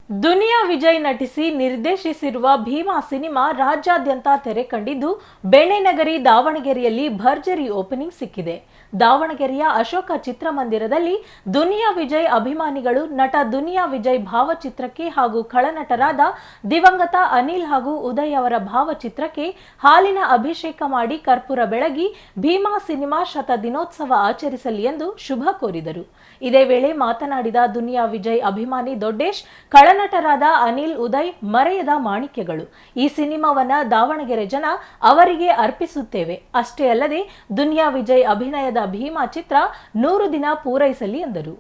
Duniya Vijay ನಟಿಸಿ ನಿರ್ದೇಶಿಸಿರುವ Bima cinema ರಾಜ್ಯಾದ್ಯಂತ ತೆರೆ ಕಂಡಿದ್ದು ಬೆಣ್ಣೆನಗರಿ ದಾವಣಗೆರೆಯಲ್ಲಿ ಭರ್ಜರಿ ಓಪನಿಂಗ್ ಸಿಕ್ಕಿದೆ. ದಾವಣಗೆರೆಯ ಅಶೋಕ ಚಿತ್ರಮಂದಿರದಲ್ಲಿ ದುನಿಯಾ ವಿಜಯ್ ಅಭಿಮಾನಿಗಳು ನಟ ದುನಿಯಾ ವಿಜಯ್ ಭಾವಚಿತ್ರಕ್ಕೆ ಹಾಗೂ ಖಳನಟರಾದ ದಿವಂಗತ ಅನಿಲ್ ಹಾಗೂ ಉದಯ್ ಅವರ ಭಾವಚಿತ್ರಕ್ಕೆ ಹಾಲಿನ ಅಭಿಷೇಕ ಮಾಡಿ ಕರ್ಪೂರ ಬೆಳಗಿ ಭೀಮಾ ಸಿನಿಮಾ ಶತದಿನೋತ್ಸವ ಆಚರಿಸಲಿ ಎಂದು ಶುಭ ಕೋರಿದರು. ಇದೇ ವೇಳೆ ಮಾತನಾಡಿದ ದುನಿಯಾ ವಿಜಯ್ ಅಭಿಮಾನಿ ದೊಡ್ಡೇಶ್, ಖಳನಟರಾದ ಅನಿಲ್, ಉದಯ್ ಮರೆಯದ ಮಾಣಿಕ್ಯಗಳು. ಈ ಸಿನಿಮಾವನ್ನ ದಾವಣಗೆರೆ ಜನ ಅವರಿಗೆ ಅರ್ಪಿಸುತ್ತೇವೆ. ಅಷ್ಟೇ ಅಲ್ಲದೆ ದುನಿಯಾ ವಿಜಯ್ ಅಭಿನಯದ ಭೀಮಾ ಚಿತ್ರ 100 ದಿನ ಪೂರೈಸಲಿ ಎಂದರು.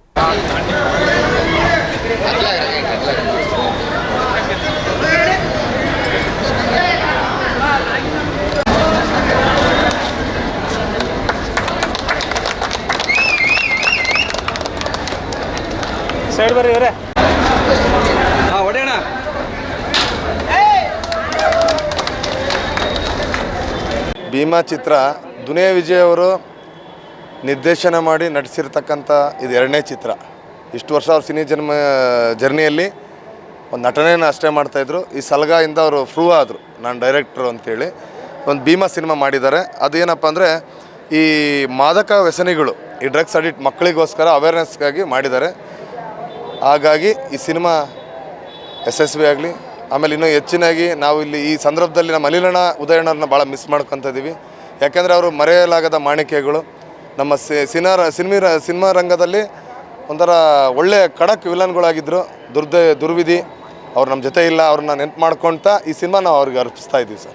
ಸೈಡ್ ಬರ್ರಿ ಇವರೇ. ಹೊಡೆಯೋಣ. ಭೀಮಾ ಚಿತ್ರ ದುನಿಯಾ ವಿಜಯ್ ಅವರು ನಿರ್ದೇಶನ ಮಾಡಿ ನಟಿಸಿರ್ತಕ್ಕಂಥ ಇದು 2ನೇ ಚಿತ್ರ. ಇಷ್ಟು ವರ್ಷ ಅವ್ರ ಸಿನಿ ಜರ್ನಿಯಲ್ಲಿ ಒಂದು ನಟನೆಯನ್ನು ಅಷ್ಟೇ ಮಾಡ್ತಾಯಿದ್ರು. ಈ ಸಲಗಾಯಿಂದ ಅವರು ಪ್ರೂವ್ ಆದರು, ನಾನು ಡೈರೆಕ್ಟ್ರು ಅಂತೇಳಿ ಒಂದು ಭೀಮಾ ಸಿನಿಮಾ ಮಾಡಿದ್ದಾರೆ. ಅದೇನಪ್ಪ ಅಂದರೆ ಈ ಮಾದಕ ವ್ಯಸನಿಗಳು, ಈ ಡ್ರಗ್ಸ್ ಅಡಿಕ್ಟ್ ಮಕ್ಕಳಿಗೋಸ್ಕರ ಅವೇರ್ನೆಸ್ಗಾಗಿ ಮಾಡಿದ್ದಾರೆ. ಹಾಗಾಗಿ ಈ ಸಿನಿಮಾ ಯಶಸ್ವಿ ಆಗಲಿ. ಆಮೇಲೆ ಇನ್ನೂ ಹೆಚ್ಚಿನಾಗಿ ನಾವು ಇಲ್ಲಿ ಈ ಸಂದರ್ಭದಲ್ಲಿ ನಮ್ಮ ಅನಿಲಣ್ಣ, ಉದಯಣ್ಣವ್ರನ್ನ ಭಾಳ ಮಿಸ್ ಮಾಡ್ಕೊತ ಇದ್ದೀವಿ. ಯಾಕೆಂದರೆ ಅವರು ಮರೆಯಲಾಗದ ಮಾಣಿಕ್ಯಗಳು. ನಮ್ಮ ಸಿನಿಮಾ ರಂಗದಲ್ಲಿ ಒಂಥರ ಒಳ್ಳೆಯ ಖಡಕ್ ವಿಲನ್ಗಳಾಗಿದ್ದರು. ದುರ್ವಿಧಿ ಅವ್ರು ನಮ್ಮ ಜೊತೆ ಇಲ್ಲ, ಅವ್ರನ್ನ ನೆನಪು ಮಾಡ್ಕೊಳ್ತಾ ಈ ಸಿನಿಮಾ ನಾವು ಅವ್ರಿಗೆ ಅರ್ಪಿಸ್ತಾ ಇದ್ದೀವಿ ಸರ್.